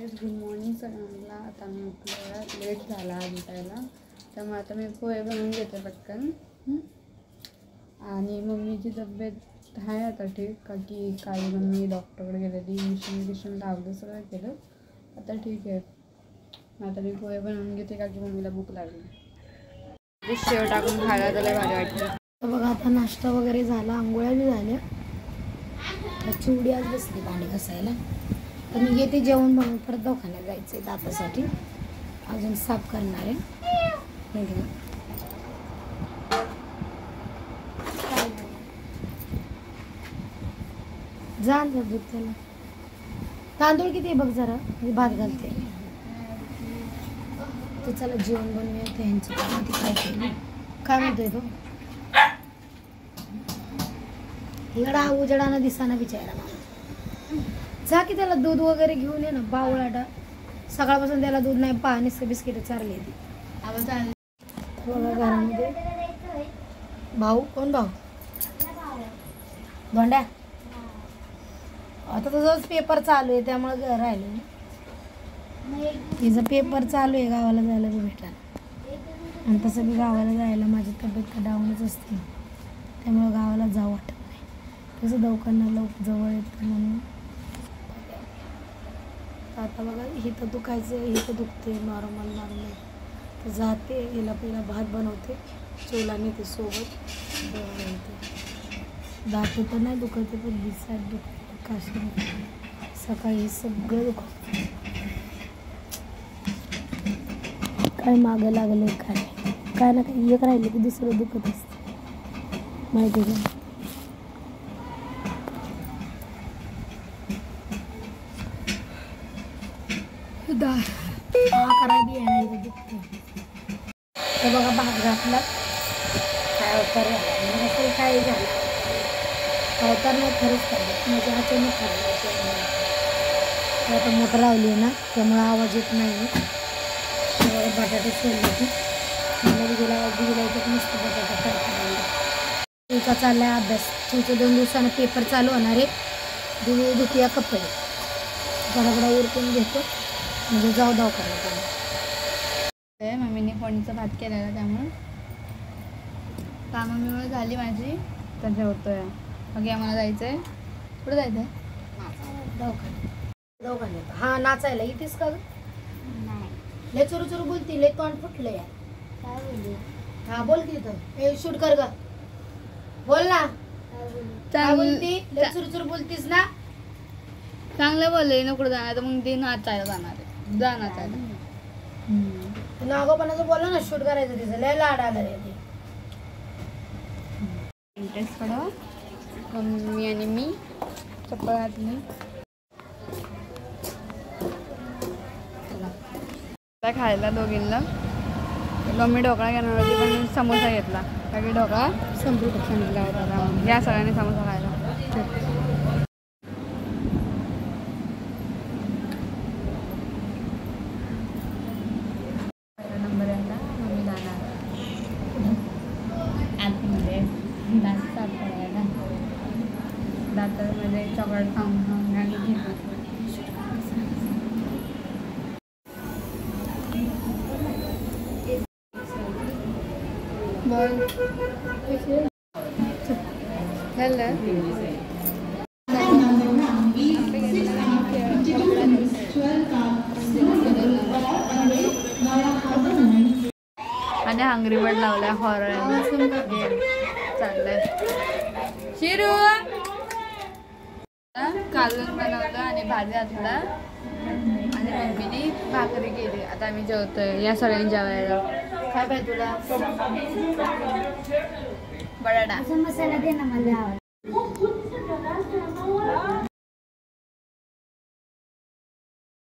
Good morning सगळ्यांना. आता मी उठलो, लेट झाला आज उठायला, त्यामुळे आता मी पोहे बनवून घेते पटकन. आणि मम्मीची तब्येत आहे आता ठीक, का की काल मम्मी डॉक्टरकडे गेलेली, इंजेक्शन लावलं, सगळं केलं, आता ठीक आहे. आता मी पोहे बनवून घेते का की मम्मीला भूक लागली. शेव टाकून खायला त्याला भारी वाटतं. बघा आता नाश्ता वगैरे झाला, आंघोळ्या बी झाल्या. चिवडी आज बसली पाणी घासायला. तर मी घेते जेवण बनवून, परत दवाखान्यात जायचं आहे दातासाठी, अजून साफ करणार आहे. जा ना दूध त्याला. तांदूळ किती आहे बघ जरा, मी भात घालते. तर चला जेवण बनवूया. त्यांची काय म्हणतोय तो इकडा उजडाना दिसाना बिचारा. जा की त्याला दूध वगैरे घेऊन ये ना. बावळाटा सकाळपासून त्याला दूध नाही, पाणी बिस्किट चारली ती. बघा घरामध्ये भाऊ, कोण भाऊ? धोंड्या. आता तुझंच पेपर चालू आहे त्यामुळे घर राहिलं. तिचं पेपर चालू आहे, गावाला जायला बी भेटायला. आणि तसं बी गावाला जायला माझी तब्येत का डाऊनच असते, त्यामुळे गावाला जाऊ वाटत नाही. तसं दवाखाना जवळ येतं म्हणून. आता बघा इथं दुखायचं, इथं दुखते, नॉर्मल तर जाते. हिला पहिला भात बनवते, चोला नेते सोबत, दाते तर नाही दुखते, पण ही साईड दुखते, काशी सकाळी सगळं दुखत. काय मागं लागलं काय ना काय एक राहिलं की दुसरं दुखत असतं, माहिती का? करायला येणार दुखते. तर बघा भात घातला, काय अवतार झाला, काय झालं अवतार नाही खरंच खाल्लं, म्हणजे अचानक खाल्लं. आता मोटर लावली आहे ना, त्यामुळं आवाज येत नाही. बटाटे सोडले की गेला याच्यात मस्त बटाटा करता. तुझा चालला आहे अभ्यास. तुमचं 2 दिवसानं पेपर चालू होणार आहे. धुतूया कपडे, गडाबडा उरकून घेतो, म्हणजे जाऊ दवाखान्यात. मम्मीने फोडणीचा भात केलेला, त्यामुळे कामामुळे झाली माझी, तर जेवतोय. मग आम्हाला जायचं आहे. कुठं जायचं आहे? दवाखान्यात. हा नाचायला इथेच का? लय चुरू चुरू बोलती, लय तोंड फुटलं यार. काय बोलली? हा बोल की इथं. हे शूट कर ग, बोल ना. काय बोलती? लय चुरू चुरू बोलतीस ना. चांगलं बोलले, नको जाणार तर मग ते नाचायला जाणार आहे. जा नाचायला. नागोपणाचं बोललं ना, शूट करायचं तिचं. लय लाड आला रे ते. इंटरेस्ट पडा. मम्मी आणि मी चप्पल घातली. खायला दोघींना. मम्मी ढोकळा घेणार होती, पण समोसा घेतला. काही ढोकळा संपला होता. या सगळ्यांनी समोसा खायला. नंबर आता मम्मी जाणार आतमध्ये दात साफ करायला. दातामध्ये चॉकलेट खाऊन आणि घेतलं. बोल हेलो. आणि हंग्री बर्ड लावलाय, हॉरर गेम चाललंय. शिरू कालवण बनवलं आणि भाजी घातला, आणि मम्मीने भाकरी केली. आता आम्ही जेवतोय. या सगळ्यांनी जेवायला. काय पाहिजे तुला? बटाटा मसाला दे ना मला.